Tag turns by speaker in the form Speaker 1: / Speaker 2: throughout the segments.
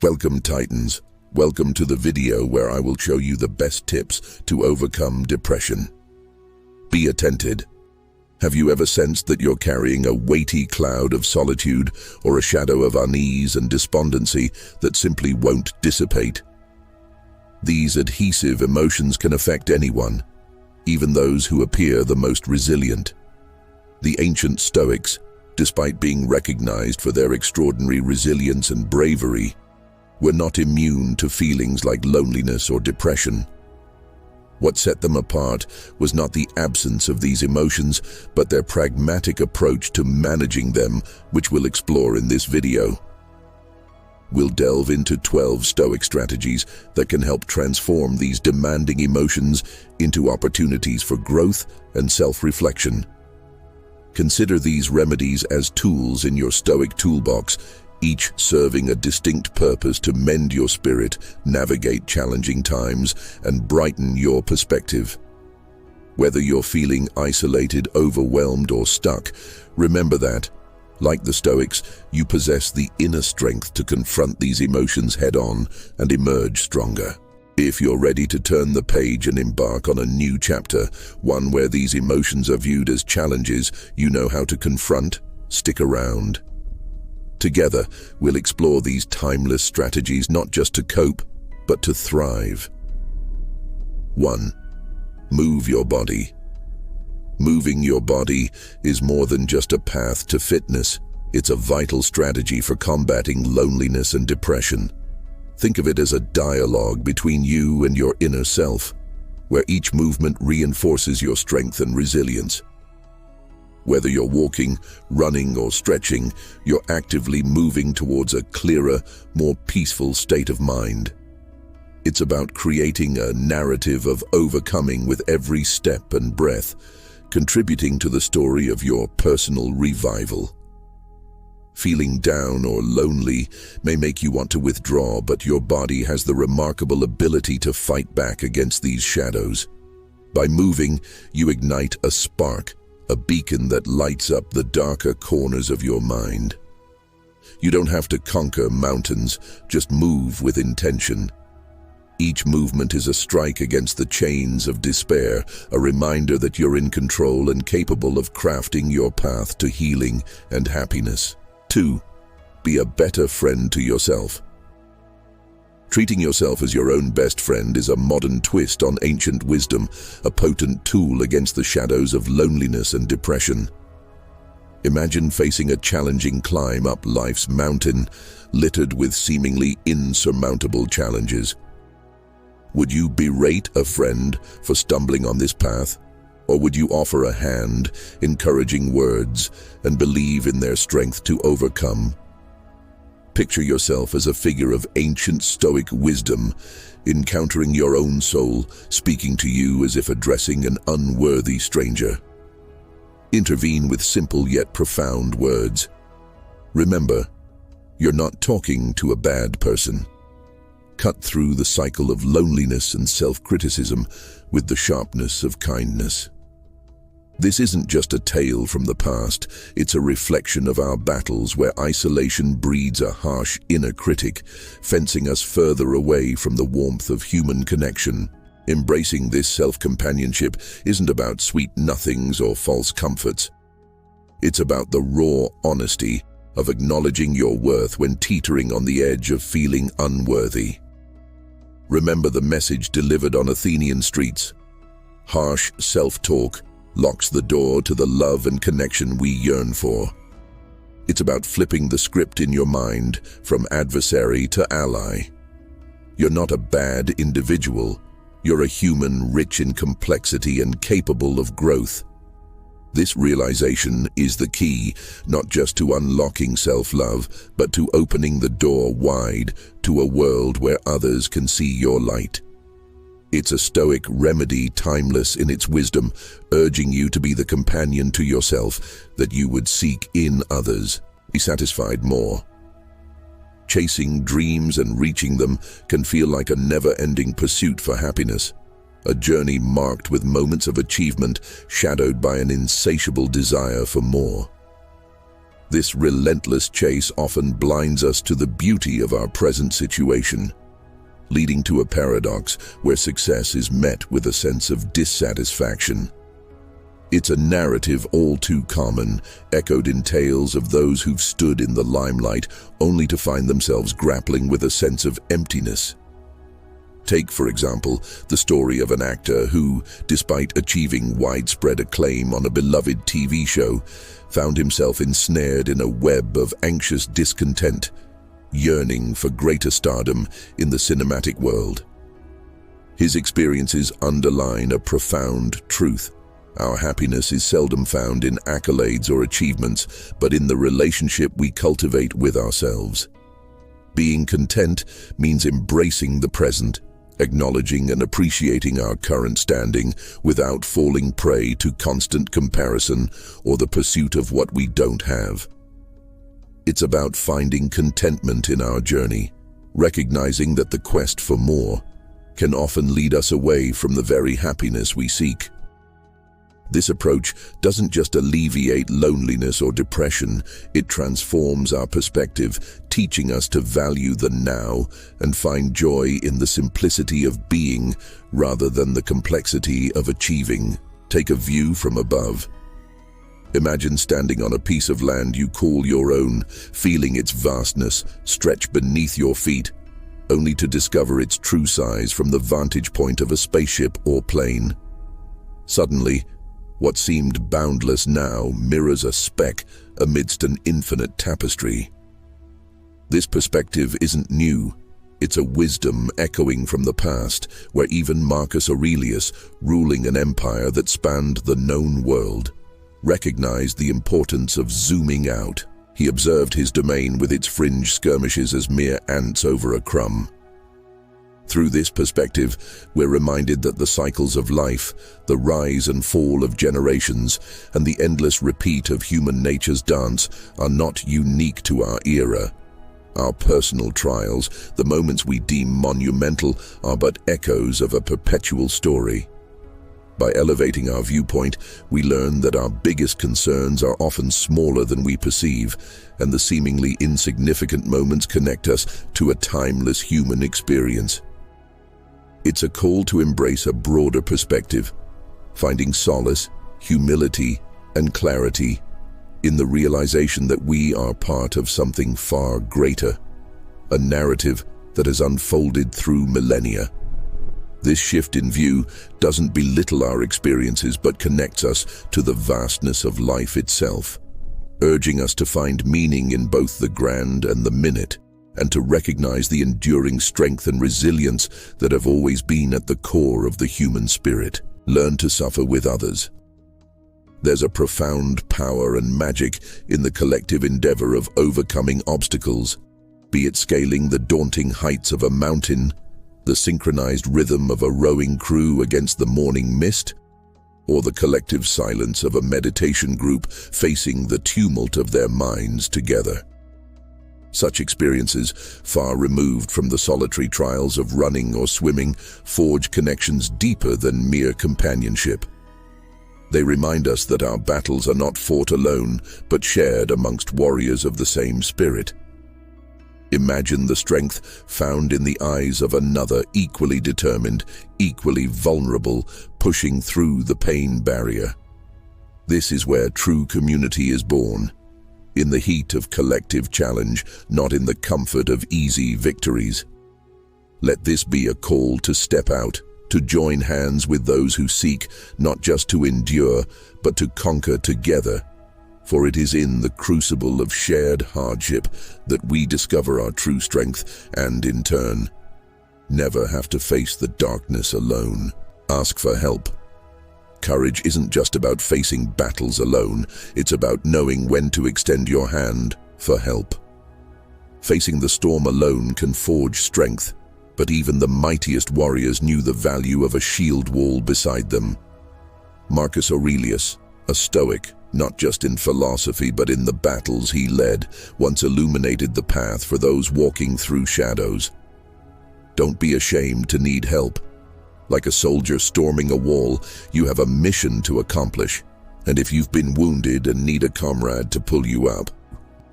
Speaker 1: Welcome, Titans. Welcome to the video where I will show you the best tips to overcome depression. Be attentive. Have you ever sensed that you're carrying a weighty cloud of solitude or a shadow of unease and despondency that simply won't dissipate? These adhesive emotions can affect anyone, even those who appear the most resilient. The ancient Stoics, despite being recognized for their extraordinary resilience and bravery, were not immune to feelings like loneliness or depression. What set them apart was not the absence of these emotions, but their pragmatic approach to managing them, which we'll explore in this video. We'll delve into 12 Stoic strategies that can help transform these demanding emotions into opportunities for growth and self-reflection. Consider these remedies as tools in your Stoic toolbox, each serving a distinct purpose to mend your spirit, navigate challenging times, and brighten your perspective. Whether you're feeling isolated, overwhelmed, or stuck, remember that, like the Stoics, you possess the inner strength to confront these emotions head-on and emerge stronger. If you're ready to turn the page and embark on a new chapter, one where these emotions are viewed as challenges you know how to confront, stick around. Together, we'll explore these timeless strategies not just to cope, but to thrive. 1. Move your body. Moving your body is more than just a path to fitness. It's a vital strategy for combating loneliness and depression. Think of it as a dialogue between you and your inner self, where each movement reinforces your strength and resilience. Whether you're walking, running, or stretching, you're actively moving towards a clearer, more peaceful state of mind. It's about creating a narrative of overcoming with every step and breath, contributing to the story of your personal revival. Feeling down or lonely may make you want to withdraw, but your body has the remarkable ability to fight back against these shadows. By moving, you ignite a spark, a beacon that lights up the darker corners of your mind. You don't have to conquer mountains, just move with intention. Each movement is a strike against the chains of despair, a reminder that you're in control and capable of crafting your path to healing and happiness. 2. Be a better friend to yourself. Treating yourself as your own best friend is a modern twist on ancient wisdom, a potent tool against the shadows of loneliness and depression. Imagine facing a challenging climb up life's mountain, littered with seemingly insurmountable challenges. Would you berate a friend for stumbling on this path? Or would you offer a hand, encouraging words, and believe in their strength to overcome? Picture yourself as a figure of ancient Stoic wisdom, encountering your own soul, speaking to you as if addressing an unworthy stranger. Intervene with simple yet profound words. Remember, you're not talking to a bad person. Cut through the cycle of loneliness and self-criticism with the sharpness of kindness. This isn't just a tale from the past, it's a reflection of our battles where isolation breeds a harsh inner critic, fencing us further away from the warmth of human connection. Embracing this self-companionship isn't about sweet nothings or false comforts. It's about the raw honesty of acknowledging your worth when teetering on the edge of feeling unworthy. Remember the message delivered on Athenian streets. Harsh self-talk locks the door to the love and connection we yearn for. It's about flipping the script in your mind from adversary to ally. You're not a bad individual. You're a human rich in complexity and capable of growth. This realization is the key, not just to unlocking self-love, but to opening the door wide to a world where others can see your light. It's a Stoic remedy, timeless in its wisdom, urging you to be the companion to yourself that you would seek in others. Be satisfied more. Chasing dreams and reaching them can feel like a never-ending pursuit for happiness, a journey marked with moments of achievement shadowed by an insatiable desire for more. This relentless chase often blinds us to the beauty of our present situation, leading to a paradox where success is met with a sense of dissatisfaction. It's a narrative all too common, echoed in tales of those who've stood in the limelight only to find themselves grappling with a sense of emptiness. Take, for example, the story of an actor who, despite achieving widespread acclaim on a beloved TV show, found himself ensnared in a web of anxious discontent, yearning for greater stardom in the cinematic world. His experiences underline a profound truth. Our happiness is seldom found in accolades or achievements, but in the relationship we cultivate with ourselves. Being content means embracing the present, acknowledging and appreciating our current standing without falling prey to constant comparison or the pursuit of what we don't have. It's about finding contentment in our journey, recognizing that the quest for more can often lead us away from the very happiness we seek. This approach doesn't just alleviate loneliness or depression, it transforms our perspective, teaching us to value the now and find joy in the simplicity of being rather than the complexity of achieving. Take a view from above. Imagine standing on a piece of land you call your own, feeling its vastness stretch beneath your feet, only to discover its true size from the vantage point of a spaceship or plane. Suddenly, what seemed boundless now mirrors a speck amidst an infinite tapestry. This perspective isn't new. It's a wisdom echoing from the past, where even Marcus Aurelius, ruling an empire that spanned the known world, recognized the importance of zooming out. He observed his domain with its fringe skirmishes as mere ants over a crumb. Through this perspective, we're reminded that the cycles of life, the rise and fall of generations, and the endless repeat of human nature's dance are not unique to our era. Our personal trials, the moments we deem monumental, are but echoes of a perpetual story. By elevating our viewpoint, we learn that our biggest concerns are often smaller than we perceive, and the seemingly insignificant moments connect us to a timeless human experience. It's a call to embrace a broader perspective, finding solace, humility, and clarity in the realization that we are part of something far greater, a narrative that has unfolded through millennia. This shift in view doesn't belittle our experiences but connects us to the vastness of life itself, urging us to find meaning in both the grand and the minute, and to recognize the enduring strength and resilience that have always been at the core of the human spirit. Learn to suffer with others. There's a profound power and magic in the collective endeavor of overcoming obstacles, be it scaling the daunting heights of a mountain, the synchronized rhythm of a rowing crew against the morning mist, or the collective silence of a meditation group facing the tumult of their minds together. Such experiences, far removed from the solitary trials of running or swimming, forge connections deeper than mere companionship. They remind us that our battles are not fought alone, but shared amongst warriors of the same spirit. Imagine the strength found in the eyes of another equally determined, equally vulnerable, pushing through the pain barrier. This is where true community is born, in the heat of collective challenge, not in the comfort of easy victories. Let this be a call to step out, to join hands with those who seek not just to endure, but to conquer together. For it is in the crucible of shared hardship that we discover our true strength and, in turn, never have to face the darkness alone. Ask for help. Courage isn't just about facing battles alone, it's about knowing when to extend your hand for help. Facing the storm alone can forge strength, but even the mightiest warriors knew the value of a shield wall beside them. Marcus Aurelius, a Stoic, not just in philosophy but in the battles he led, once illuminated the path for those walking through shadows. Don't be ashamed to need help. Like a soldier storming a wall, you have a mission to accomplish, and if you've been wounded and need a comrade to pull you up,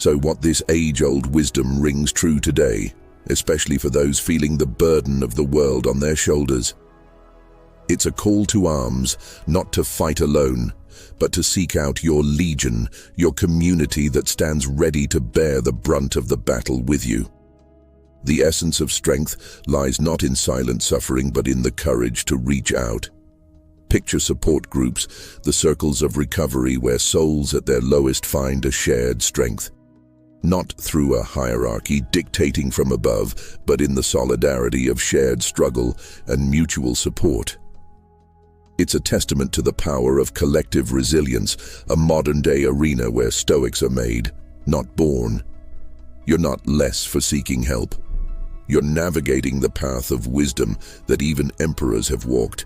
Speaker 1: So what this age-old wisdom rings true today, especially for those feeling the burden of the world on their shoulders. It's a call to arms, not to fight alone, but to seek out your legion, your community that stands ready to bear the brunt of the battle with you. The essence of strength lies not in silent suffering, but in the courage to reach out. Picture support groups, the circles of recovery where souls at their lowest find a shared strength. Not through a hierarchy dictating from above, but in the solidarity of shared struggle and mutual support. It's a testament to the power of collective resilience, a modern-day arena where stoics are made, not born. You're not less for seeking help. You're navigating the path of wisdom that even emperors have walked.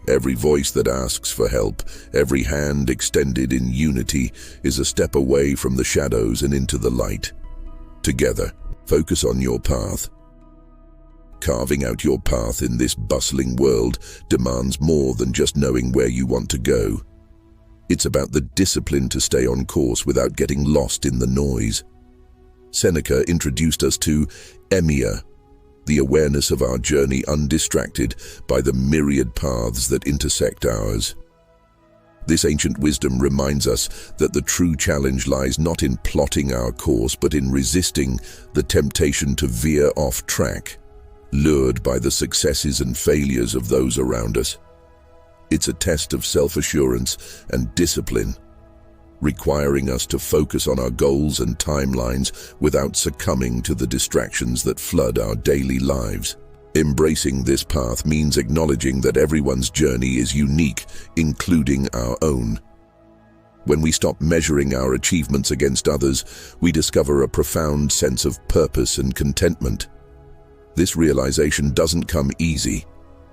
Speaker 1: Every voice that asks for help, every hand extended in unity, is a step away from the shadows and into the light. Together, focus on your path. Carving out your path in this bustling world demands more than just knowing where you want to go. It's about the discipline to stay on course without getting lost in the noise. Seneca introduced us to emia, the awareness of our journey undistracted by the myriad paths that intersect ours. This ancient wisdom reminds us that the true challenge lies not in plotting our course, but in resisting the temptation to veer off track, lured by the successes and failures of those around us. It's a test of self-assurance and discipline, requiring us to focus on our goals and timelines without succumbing to the distractions that flood our daily lives. Embracing this path means acknowledging that everyone's journey is unique, including our own. When we stop measuring our achievements against others, we discover a profound sense of purpose and contentment. This realization doesn't come easy.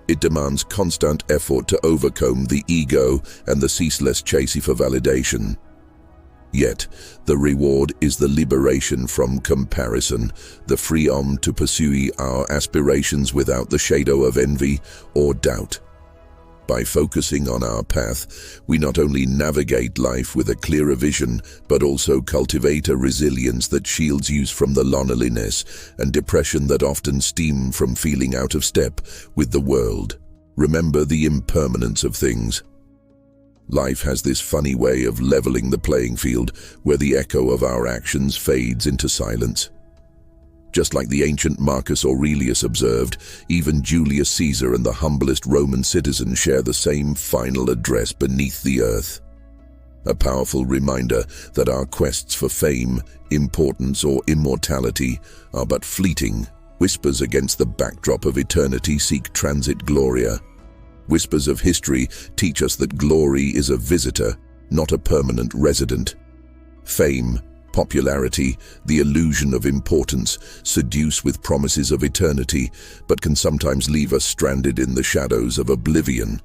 Speaker 1: It demands constant effort to overcome the ego and the ceaseless chase for validation. Yet, the reward is the liberation from comparison, the freedom to pursue our aspirations without the shadow of envy or doubt. By focusing on our path, we not only navigate life with a clearer vision, but also cultivate a resilience that shields you from the loneliness and depression that often stem from feeling out of step with the world. Remember the impermanence of things. Life has this funny way of leveling the playing field, where the echo of our actions fades into silence. Just like the ancient Marcus Aurelius observed, even Julius Caesar and the humblest Roman citizen share the same final address beneath the earth. A powerful reminder that our quests for fame, importance, or immortality are but fleeting whispers against the backdrop of eternity. Seek transit gloria. Whispers of history teach us that glory is a visitor, not a permanent resident. Fame, popularity, the illusion of importance, seduce with promises of eternity, but can sometimes leave us stranded in the shadows of oblivion.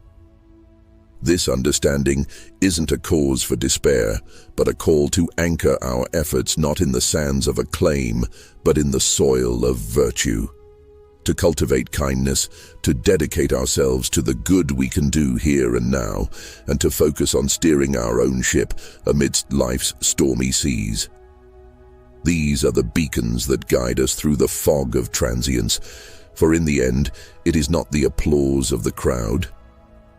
Speaker 1: This understanding isn't a cause for despair, but a call to anchor our efforts not in the sands of acclaim, but in the soil of virtue. To cultivate kindness, to dedicate ourselves to the good we can do here and now, and to focus on steering our own ship amidst life's stormy seas. These are the beacons that guide us through the fog of transience, for in the end, it is not the applause of the crowd,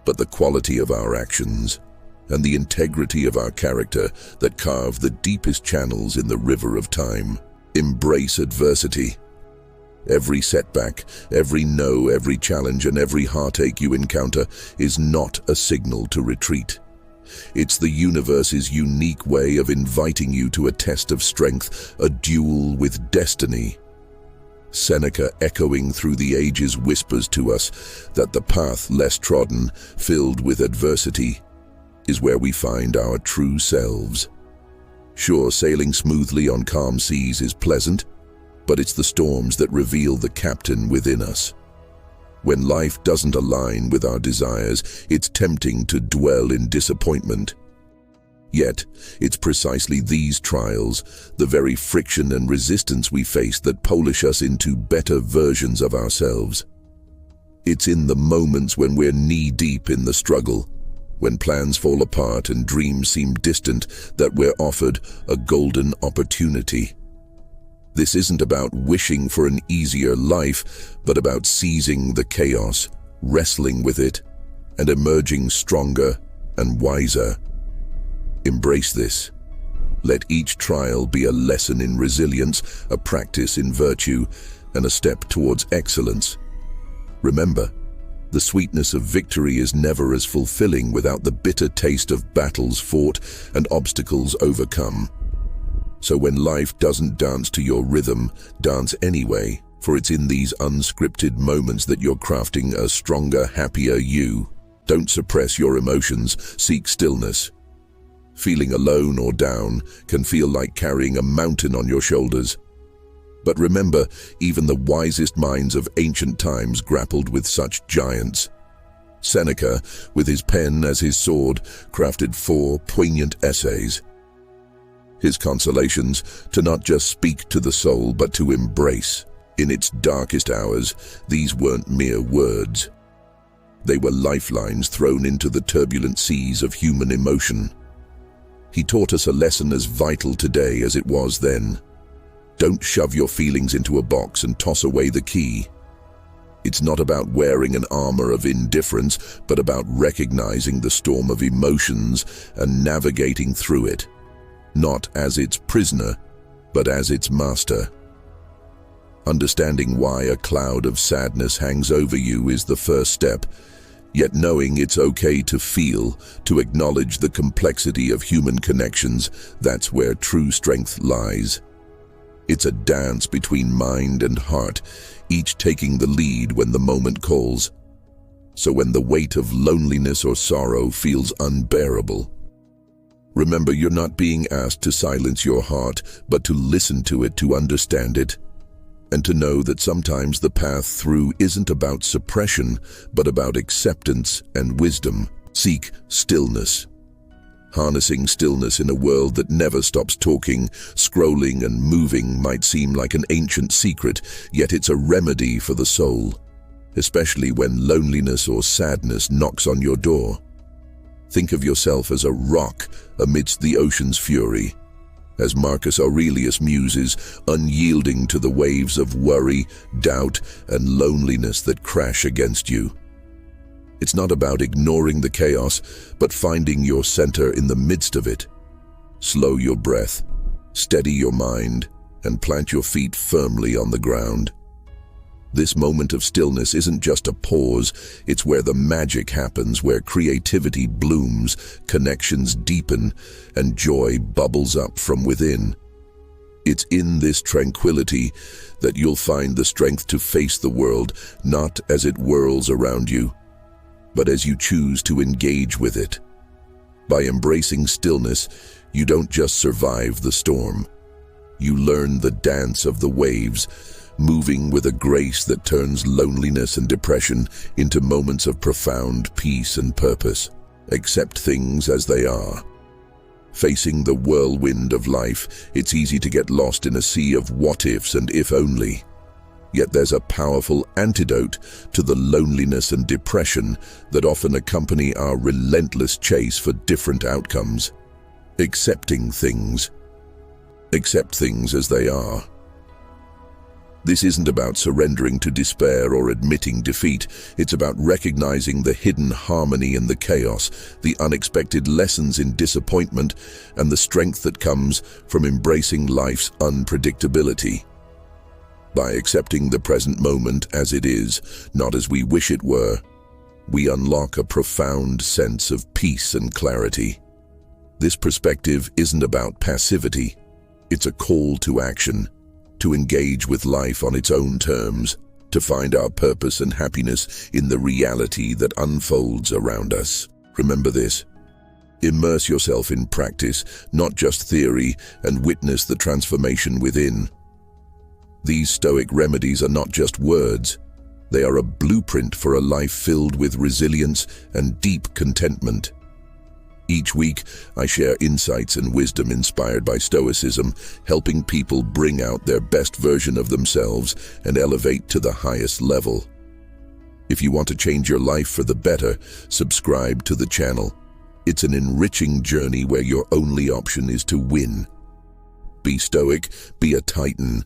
Speaker 1: but the quality of our actions and the integrity of our character that carve the deepest channels in the river of time. Embrace adversity. Every setback, every no, every challenge, and every heartache you encounter is not a signal to retreat. It's the universe's unique way of inviting you to a test of strength, a duel with destiny. Seneca, echoing through the ages, whispers to us that the path less trodden, filled with adversity, is where we find our true selves. Sure, sailing smoothly on calm seas is pleasant, but it's the storms that reveal the captain within us. When life doesn't align with our desires, it's tempting to dwell in disappointment. Yet, it's precisely these trials, the very friction and resistance we face, that polish us into better versions of ourselves. It's in the moments when we're knee-deep in the struggle, when plans fall apart and dreams seem distant, that we're offered a golden opportunity. This isn't about wishing for an easier life, but about seizing the chaos, wrestling with it, and emerging stronger and wiser. Embrace this. Let each trial be a lesson in resilience, a practice in virtue, and a step towards excellence. Remember, the sweetness of victory is never as fulfilling without the bitter taste of battles fought and obstacles overcome. So when life doesn't dance to your rhythm, dance anyway, for it's in these unscripted moments that you're crafting a stronger, happier you. Don't suppress your emotions, seek stillness. Feeling alone or down can feel like carrying a mountain on your shoulders. But remember, even the wisest minds of ancient times grappled with such giants. Seneca, with his pen as his sword, crafted 4 poignant essays. His consolations, to not just speak to the soul, but to embrace. In its darkest hours, these weren't mere words. They were lifelines thrown into the turbulent seas of human emotion. He taught us a lesson as vital today as it was then. Don't shove your feelings into a box and toss away the key. It's not about wearing an armor of indifference, but about recognizing the storm of emotions and navigating through it, not as its prisoner, but as its master. Understanding why a cloud of sadness hangs over you is the first step, yet knowing it's okay to feel, to acknowledge the complexity of human connections, that's where true strength lies. It's a dance between mind and heart, each taking the lead when the moment calls. So when the weight of loneliness or sorrow feels unbearable, remember you're not being asked to silence your heart, but to listen to it, to understand it, and to know that sometimes the path through isn't about suppression, but about acceptance and wisdom. Seek stillness. Harnessing stillness in a world that never stops talking, scrolling and moving might seem like an ancient secret, yet it's a remedy for the soul, especially when loneliness or sadness knocks on your door. Think of yourself as a rock amidst the ocean's fury, as Marcus Aurelius muses, unyielding to the waves of worry, doubt, and loneliness that crash against you. It's not about ignoring the chaos, but finding your center in the midst of it. Slow your breath, steady your mind, and plant your feet firmly on the ground. This moment of stillness isn't just a pause, it's where the magic happens, where creativity blooms, connections deepen, and joy bubbles up from within. It's in this tranquility that you'll find the strength to face the world, not as it whirls around you, but as you choose to engage with it. By embracing stillness, you don't just survive the storm. You learn the dance of the waves, moving with a grace that turns loneliness and depression into moments of profound peace and purpose. Accept things as they are. Facing the whirlwind of life, it's easy to get lost in a sea of what-ifs and if-only. Yet there's a powerful antidote to the loneliness and depression that often accompany our relentless chase for different outcomes. Accepting things. Accept things as they are. This isn't about surrendering to despair or admitting defeat. It's about recognizing the hidden harmony in the chaos, the unexpected lessons in disappointment, and the strength that comes from embracing life's unpredictability. By accepting the present moment as it is, not as we wish it were, we unlock a profound sense of peace and clarity. This perspective isn't about passivity. It's a call to action, to engage with life on its own terms, to find our purpose and happiness in the reality that unfolds around us. Remember this. Immerse yourself in practice, not just theory, and witness the transformation within. These Stoic remedies are not just words. They are a blueprint for a life filled with resilience and deep contentment. Each week, I share insights and wisdom inspired by Stoicism, helping people bring out their best version of themselves and elevate to the highest level. If you want to change your life for the better, subscribe to the channel. It's an enriching journey where your only option is to win. Be stoic, be a titan,